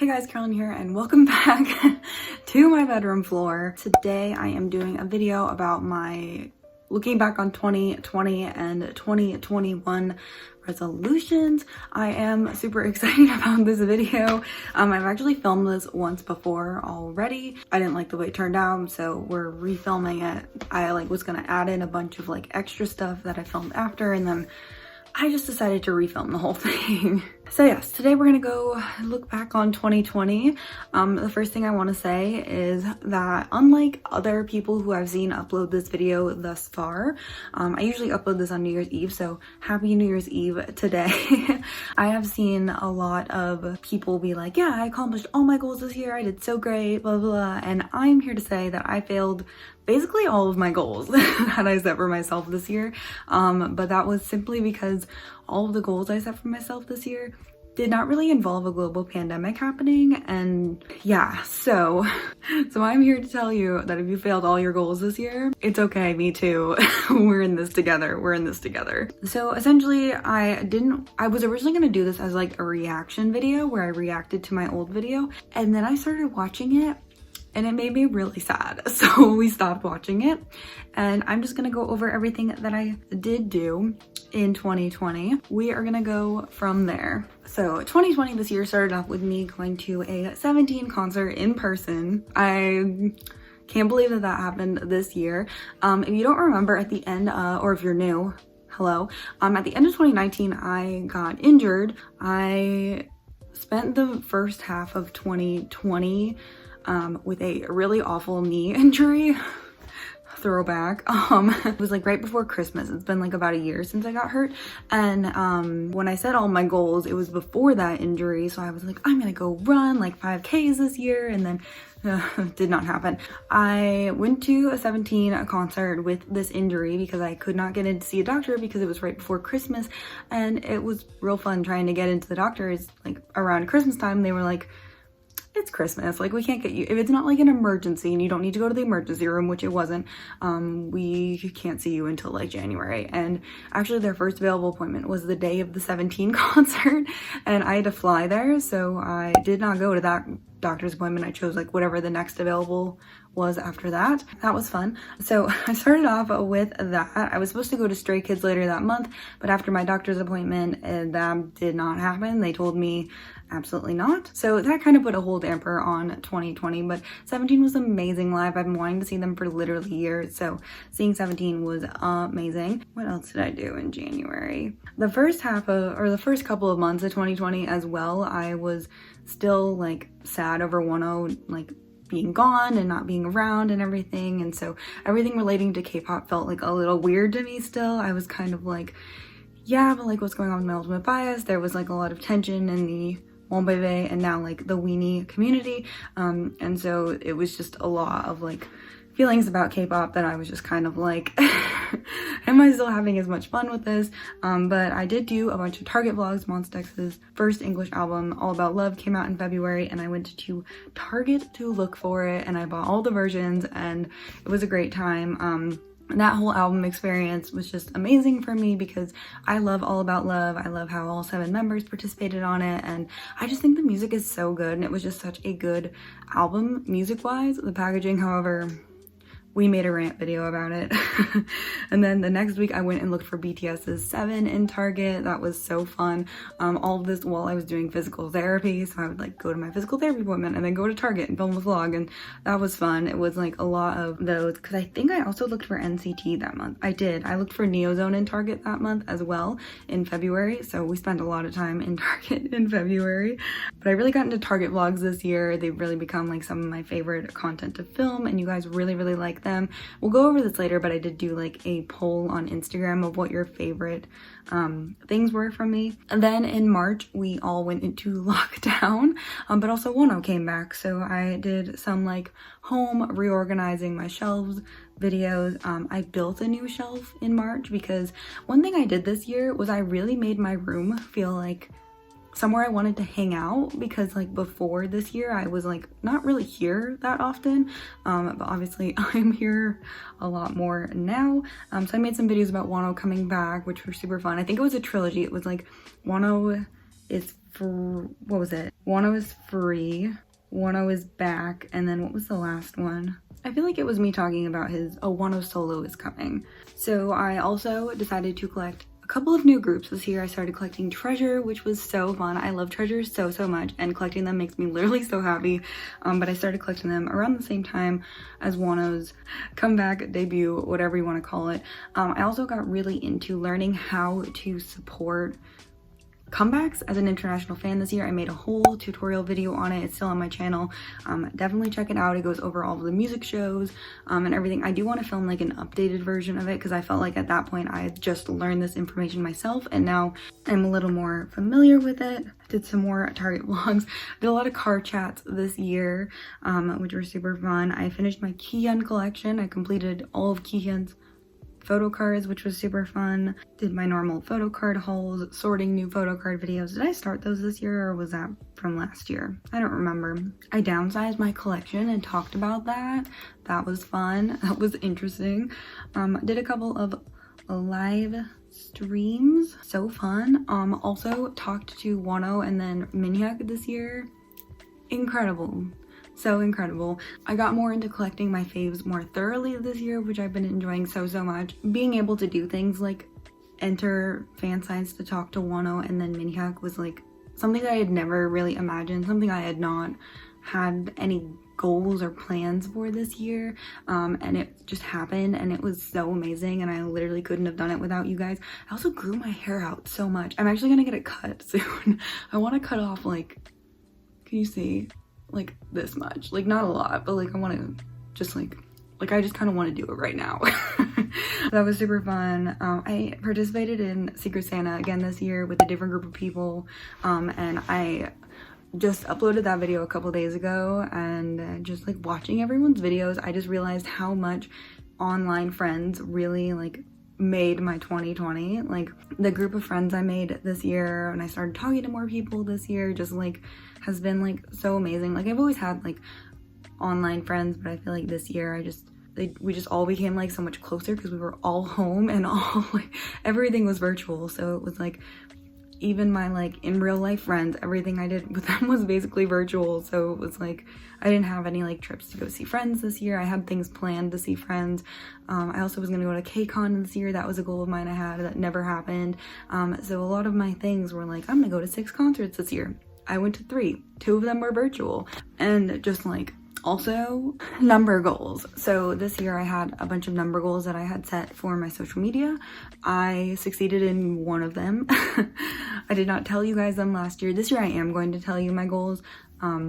Hey guys, Carolyn here and welcome back to my bedroom floor. Today I am doing a video about my looking back on 2020 and 2021 resolutions. I am super excited about this video. I've actually filmed this once before already. I didn't like the way it turned out, so we're refilming it. I was gonna add in a bunch of extra stuff that I filmed after, and then I just decided to refilm the whole thing. So yes, today we're gonna go look back on 2020. The first thing I want to say is that unlike other people who I've seen upload this video thus far, I usually upload this on New Year's Eve, so happy New Year's Eve today. I have seen a lot of people be like, yeah, I accomplished all my goals this year, I did so great, blah, blah, blah. And I'm here to say that I failed basically all of my goals that I set for myself this year. But that was simply because all of the goals I set for myself this year did not really involve a global pandemic happening. And yeah, so I'm here to tell you that if you failed all your goals this year, it's okay, me too. We're in this together. So essentially I was originally gonna do this as a reaction video where I reacted to my old video, and then I started watching it and it made me really sad. So we stopped watching it, and I'm just gonna go over everything that I did do in 2020. We are gonna go from there. So 2020 this year started off with me going to a 17 concert in person. I can't believe that happened this year. If you don't remember, at the end, or if you're new, hello. At the end of 2019, I got injured. I spent the first half of 2020 with a really awful knee injury. Throwback. It was right before Christmas. It's been about a year since I got hurt, and when I set all my goals, it was before that injury, so I was like, I'm gonna go run 5Ks this year, and then did not happen. I went to a 17 concert with this injury because I could not get in to see a doctor because it was right before Christmas, and it was real fun trying to get into the doctors around Christmas time. They were like, it's Christmas, we can't get you, if it's not an emergency and you don't need to go to the emergency room, which it wasn't, we can't see you until January. And actually their first available appointment was the day of the 17 concert, and I had to fly there, so I did not go to that doctor's appointment. I chose whatever the next available was after that. That was fun. So I started off with that. I was supposed to go to Stray Kids later that month, but after my doctor's appointment, that did not happen. They told me absolutely not. So that kind of put a whole damper on 2020, but 17 was amazing live. I've been wanting to see them for literally years, so seeing 17 was amazing. What else did I do in January? The first first couple of months of 2020 as well, I was still sad over 10 being gone and not being around and everything, and so everything relating to K-pop felt a little weird to me still. I was kind of yeah, but what's going on with my ultimate bias? There was a lot of tension in the Wonbebe and now the weenie community, and so it was just a lot of feelings about K-pop that I was just kind of am I still having as much fun with this? But I did do a bunch of Target vlogs. Monsta X's first English album, All About Love, came out in February, and I went to Target to look for it, and I bought all the versions, and it was a great time. That whole album experience was just amazing for me because I love All About Love. I love how all 7 members participated on it, and I just think the music is so good, and it was just such a good album music-wise. The packaging, however, we made a rant video about it. And then the next week I went and looked for BTS's 7 in Target. That was so fun. All of this while I was doing physical therapy, so I would go to my physical therapy appointment and then go to Target and film a vlog, and that was fun. It was a lot of those, because I think I also looked for NCT that month. I did. I looked for Neozone in Target that month as well in February, so we spent a lot of time in Target in February. But I really got into Target vlogs this year. They've really become some of my favorite content to film, and you guys really like them. We'll go over this later, but I did do a poll on Instagram of what your favorite things were from me. And then in March we all went into lockdown, but also Wono came back, so I did some home reorganizing my shelves videos. I built a new shelf in March because one thing I did this year was I really made my room feel somewhere I wanted to hang out, because before this year I was not really here that often, but obviously I'm here a lot more now. So I made some videos about Wano coming back, which were super fun. I think it was a trilogy. It was Wano is for, what was it? Wano is free, Wano is back, and then what was the last one? I feel like it was me talking about his, oh, Wano Solo is coming. So I also decided to collect a couple of new groups this year. I started collecting Treasure, which was so fun. I love Treasure so much, and collecting them makes me literally so happy. But I started collecting them around the same time as Wano's comeback, debut, whatever you want to call it. I also got really into learning how to support comebacks as an international fan this year. I made a whole tutorial video on it. It's still on my channel. Definitely check it out. It goes over all of the music shows and everything. I do want to film like an updated version of it because I felt like at that point I had just learned this information myself, and now I'm a little more familiar with it. Did some more Target vlogs. Did a lot of car chats this year, which were super fun. I finished my Kihyun collection. I completed all of Kihyun's photo cards, which was super fun. Did my normal photo card hauls, sorting new photo card videos. Did I start those this year, or was that from last year? I don't remember. I downsized my collection and talked about that. That was fun. That was interesting. Did a couple of live streams. So fun. Also talked to Wano and then Minhyuk this year. Incredible. So incredible. I got more into collecting my faves more thoroughly this year, which I've been enjoying so much. Being able to do things like enter fan signs to talk to Wano and then Minhyuk was like something that I had never really imagined, something I had not had any goals or plans for this year, and it just happened, and it was so amazing, and I literally couldn't have done it without you guys. I also grew my hair out so much. I'm actually gonna get it cut soon. I want to cut off, like, can you see? Like this much, like not a lot, but like I want to just like I just kind of want to do it right now. That was super fun. I participated in Secret Santa again this year with a different group of people, and I just uploaded that video a couple days ago, and just like watching everyone's videos, I just realized how much online friends really like made my 2020. Like the group of friends I made this year, and I started talking to more people this year, just like has been like so amazing. Like I've always had like online friends, but I feel like this year we just all became like so much closer because we were all home and all like everything was virtual. So it was like even my like in real life friends, everything I did with them was basically virtual. So it was like I didn't have any like trips to go see friends this year. I had things planned to see friends. I also was gonna go to KCON this year. That was a goal of mine I had that never happened. So a lot of my things were like, I'm gonna go to 6 concerts this year. I went to 3. 2 of them were virtual. And just like also number goals. So this year I had a bunch of number goals that I had set for my social media. I succeeded in one of them. I did not tell you guys them last year. This year I am going to tell you my goals. I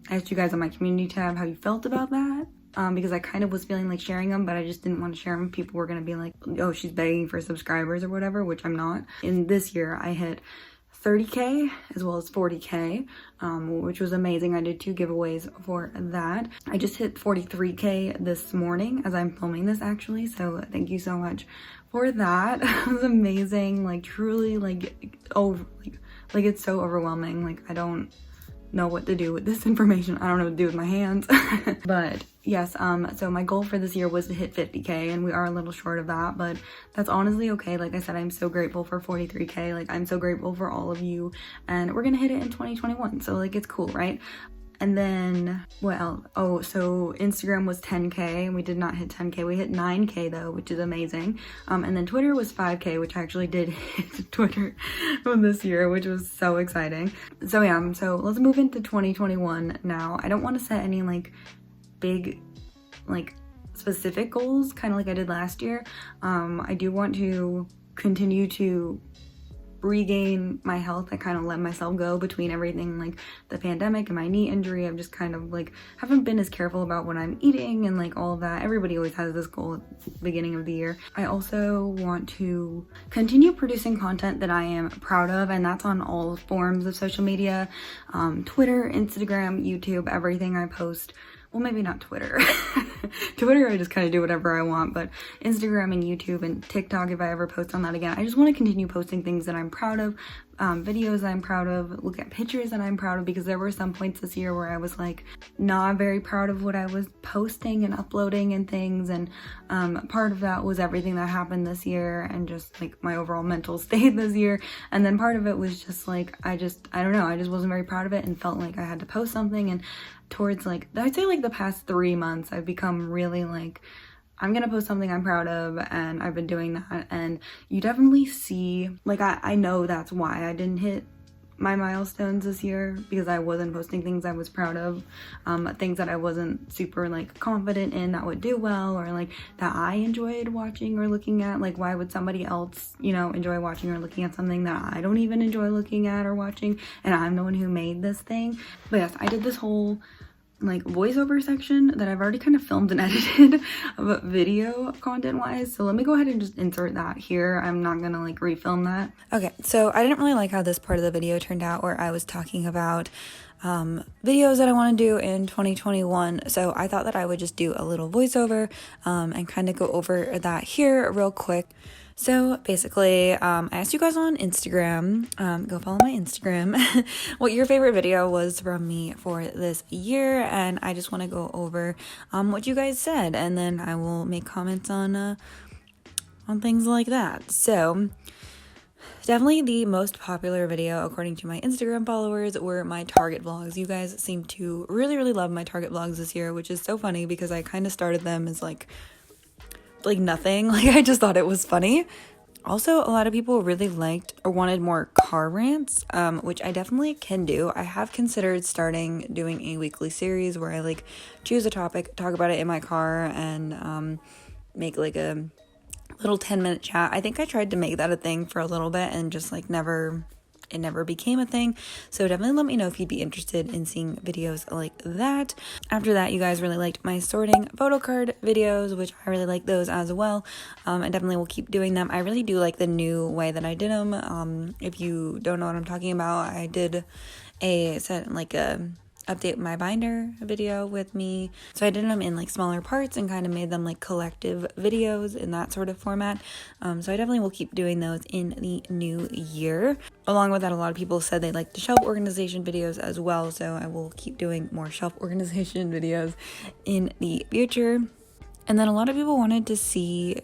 asked you guys on my community tab how you felt about that. Because I kind of was feeling like sharing them, but I just didn't want to share them. People were going to be like, oh, she's begging for subscribers or whatever, which I'm not. In this year I hit 30K as well as 40K, which was amazing. I did 2 giveaways for that. I just hit 43K this morning as I'm filming this actually, so thank you so much for that. It was amazing, like truly like, oh, like it's so overwhelming. Like I don't know what to do with this information. I don't know what to do with my hands. But yes, so my goal for this year was to hit 50K, and we are a little short of that, but that's honestly okay. Like I said, I'm so grateful for 43K. Like I'm so grateful for all of you, and we're gonna hit it in 2021, so like it's cool, right? And then what else? Oh, so Instagram was 10K and we did not hit 10K. We hit 9K though, which is amazing. And then Twitter was 5K, which I actually did hit Twitter from this year, which was so exciting. So yeah, so let's move into 2021 now. I don't want to set any like big like specific goals, kind of like I did last year. I do want to continue to regain my health. I kind of let myself go between everything, like the pandemic and my knee injury. I've just kind of like haven't been as careful about what I'm eating and like all of that. Everybody always has this goal at the beginning of the year. I also want to continue producing content that I am proud of, and that's on all forms of social media, Twitter, Instagram, YouTube, everything I post. Well, maybe not Twitter. Twitter, I just kind of do whatever I want, but Instagram and YouTube and TikTok, if I ever post on that again, I just want to continue posting things that I'm proud of, videos that I'm proud of, look at pictures that I'm proud of, because there were some points this year where I was like not very proud of what I was posting and uploading and things, and part of that was everything that happened this year and just like my overall mental state this year, and then part of it was just like I don't know, I just wasn't very proud of it and felt like I had to post something. And towards like, I'd say like the past 3 months, I've become really like, I'm gonna post something I'm proud of, and I've been doing that. And you definitely see, like, I know that's why I didn't hit my milestones this year, because I wasn't posting things I was proud of, things that I wasn't super like confident in that would do well, or like that I enjoyed watching or looking at. Like, why would somebody else, you know, enjoy watching or looking at something that I don't even enjoy looking at or watching, and I'm the one who made this thing? But yes, I did this whole like voiceover section that I've already kind of filmed and edited of video content wise, so let me go ahead and just insert that here. I'm not gonna like refilm that. Okay, so I didn't really like how this part of the video turned out, where I was talking about videos that I want to do in 2021, so I thought that I would just do a little voiceover and kind of go over that here real quick. So basically, I asked you guys on Instagram, go follow my Instagram, what your favorite video was from me for this year, and I just want to go over what you guys said, and then I will make comments on things like that. So definitely the most popular video according to my Instagram followers were my Target vlogs. You guys seem to really love my Target vlogs this year, which is so funny because I kind of started them as like nothing. Like, I just thought it was funny. Also, a lot of people really liked or wanted more car rants, which I definitely can do. I have considered doing a weekly series where I like choose a topic, talk about it in my car, and make like a little 10-minute chat. I think I tried to make that a thing for a little bit and just like it never became a thing. So definitely let me know if you'd be interested in seeing videos like that. After that, you guys really liked my sorting photo card videos, which I really like those as well. I definitely will keep doing them. I really do like the new way that I did them. If you don't know what I'm talking about, I did a update my binder video with me. So I did them in like smaller parts and kind of made them like collective videos in that sort of format. So I definitely will keep doing those in the new year. Along with that, a lot of people said they liked the shelf organization videos as well. So I will keep doing more shelf organization videos in the future. And then a lot of people wanted to see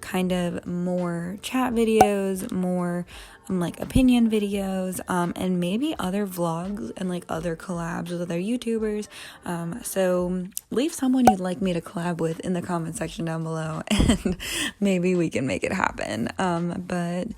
kind of more chat videos, more like opinion videos, and maybe other vlogs and like other collabs with other YouTubers. So leave someone you'd like me to collab with in the comment section down below, and maybe we can make it happen. But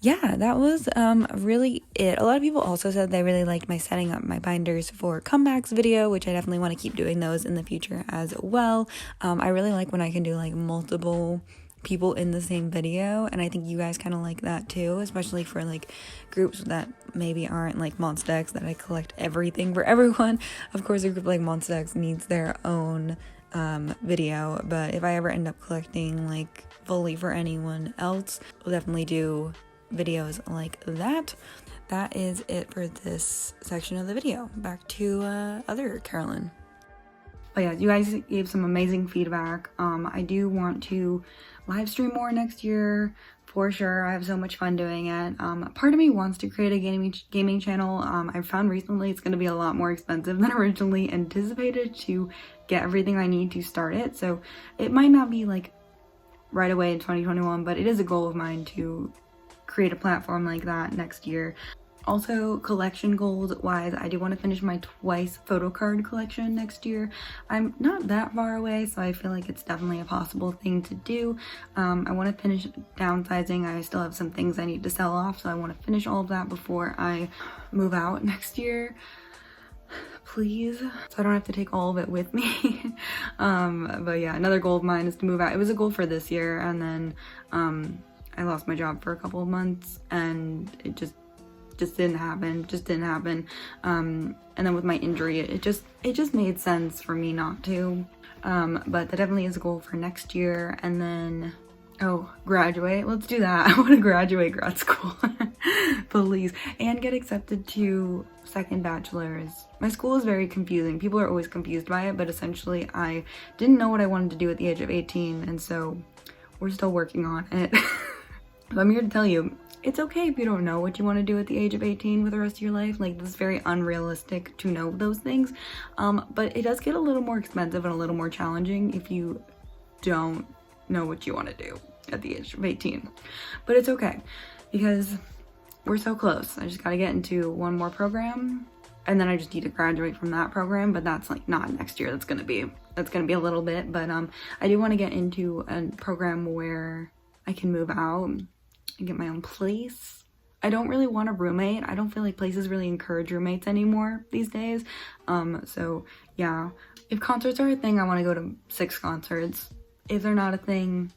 yeah, that was really it. A lot of people also said they really liked my setting up my binders for comebacks video, which I definitely want to keep doing those in the future as well. I really like when I can do like multiple people in the same video, and I think you guys kind of like that too, especially for like groups that maybe aren't like Monster X, that I collect everything for everyone. Of course, a group like Monster X needs their own video, but if I ever end up collecting like fully for anyone else, we'll definitely do videos like that. That is it for this section of the video. Back to other Carolyn. But yeah, you guys gave some amazing feedback. I do want to live stream more next year for sure. I have so much fun doing it. Part of me wants to create a gaming channel. I found recently it's going to be a lot more expensive than originally anticipated to get everything I need to start it. So it might not be like right away in 2021, but it is a goal of mine to create a platform like that next year. Also, collection goals wise, I do want to finish my twice photo card collection next year. I'm not that far away, so I feel like it's definitely a possible thing to do. I want to finish downsizing. I still have some things I need to sell off, so I want to finish all of that before I move out next year, please, so I don't have to take all of it with me. But yeah, another goal of mine is to move out. It was a goal for this year, and then I lost my job for a couple of months, and it just didn't happen. And then with my injury, it just made sense for me not to. But that definitely is a goal for next year. And then, graduate. Let's do that. I want to graduate grad school, please, and get accepted to second bachelor's. My school is very confusing. People are always confused by it, but essentially I didn't know what I wanted to do at the age of 18, and so we're still working on it. So I'm here to tell you, it's okay if you don't know what you want to do at the age of 18 with the rest of your life. Like, this is very unrealistic to know those things. But it does get a little more expensive and a little more challenging if you don't know what you want to do at the age of 18. But it's okay because we're so close. I just got to get into one more program and then I just need to graduate from that program, but that's like not next year. That's gonna be a little bit, but I do want to get into a program where I can move out and get my own place. I don't really want a roommate. I don't feel like places really encourage roommates anymore these days. So yeah, if concerts are a thing, I want to go to 6 concerts. If they're not a thing,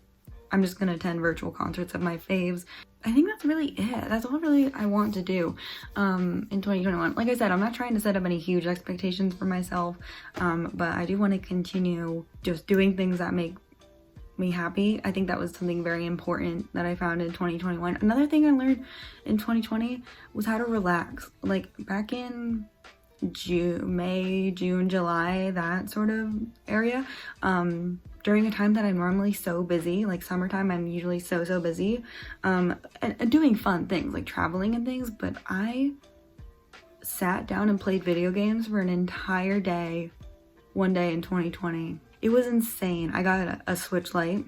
I'm just gonna attend virtual concerts of my faves. I think that's really it. That's all really I want to do in 2021. Like I said, I'm not trying to set up any huge expectations for myself, but I do want to continue just doing things that make me happy. I think that was something very important that I found in 2021. Another thing I learned in 2020 was how to relax. Like back in May, June, July, that sort of area, during a time that I'm normally so busy, like summertime, I'm usually so busy, and doing fun things like traveling and things, but I sat down and played video games for an entire day, one day in 2020. It was insane. I got a Switch Lite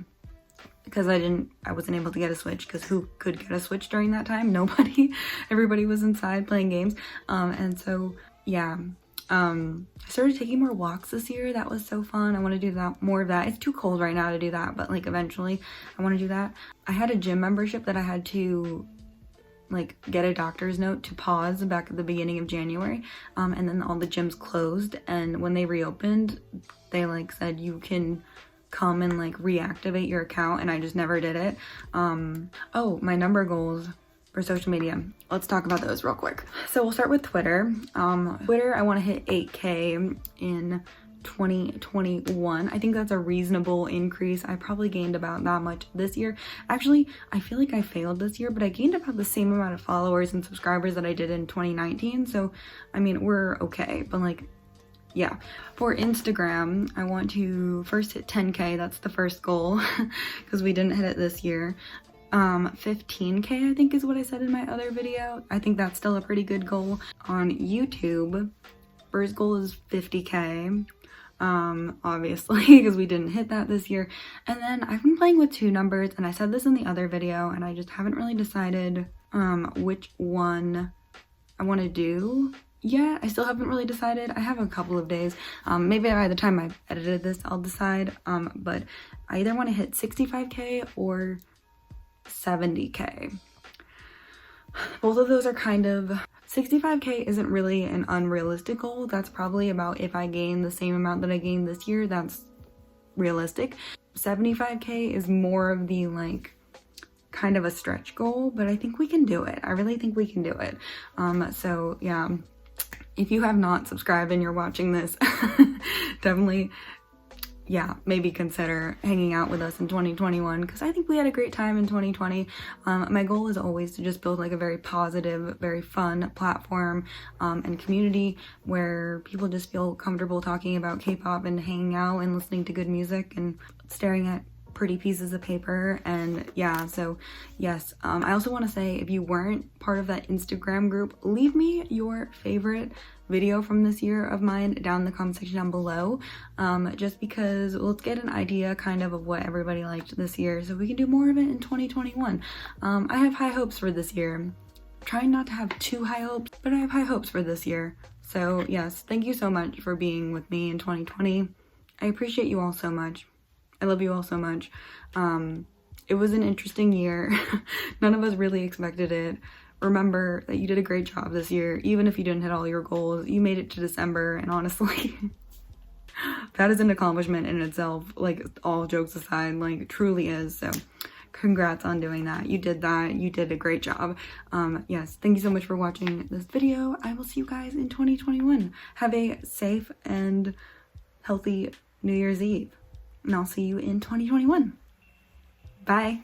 because I wasn't able to get a Switch because who could get a Switch during that time? Nobody. Everybody was inside playing games. And so yeah, I started taking more walks this year. That was so fun. I want to do that, more of that. It's too cold right now to do that, but like eventually I want to do that. I had a gym membership that I had to like get a doctor's note to pause back at the beginning of January, and then all the gyms closed, and when they reopened they like said you can come and like reactivate your account, and I just never did it. Oh, my number goals for social media. Let's talk about those real quick. So we'll start with Twitter. Twitter, I want to hit 8K in 2021. I think that's a reasonable increase. I probably gained about that much this year. Actually, I feel like I failed this year, but I gained about the same amount of followers and subscribers that I did in 2019. So, I mean, we're okay, but like, yeah. For Instagram, I want to first hit 10K. That's the first goal because we didn't hit it this year. 15K I think is what I said in my other video. I think that's still a pretty good goal. On YouTube, first goal is 50K, obviously, because we didn't hit that this year. And then I've been playing with 2 numbers, and I said this in the other video, and I just haven't really decided which one I want to do. Yeah, I still haven't really decided. I have a couple of days. Maybe by the time I've edited this, I'll decide. But I either want to hit 65K or 70K. Both of those are kind of... 65K isn't really an unrealistic goal. That's probably about, if I gain the same amount that I gained this year, that's realistic. 75K is more of the like kind of a stretch goal, but I think we can do it. I really think we can do it. So yeah, if you have not subscribed and you're watching this, definitely, yeah, maybe consider hanging out with us in 2021, because I think we had a great time in 2020. My goal is always to just build like a very positive, very fun platform and community where people just feel comfortable talking about K-pop and hanging out and listening to good music and staring at pretty pieces of paper. And yeah, so yes, I also want to say, if you weren't part of that Instagram group, leave me your favorite video from this year of mine down in the comment section down below, just because let's get an idea kind of what everybody liked this year so we can do more of it in 2021. I have high hopes for this year. Trying not to have too high hopes, but I have high hopes for this year. So yes, thank you so much for being with me in 2020. I appreciate you all so much. I love you all so much. It was an interesting year. None of us really expected it. Remember that you did a great job this year. Even if you didn't hit all your goals, you made it to December, and honestly, that is an accomplishment in itself. Like, all jokes aside, like, truly is. So congrats on doing that. You did that. You did a great job. Yes, thank you so much for watching this video. I will see you guys in 2021. Have a safe and healthy New Year's Eve, and I'll see you in 2021. Bye.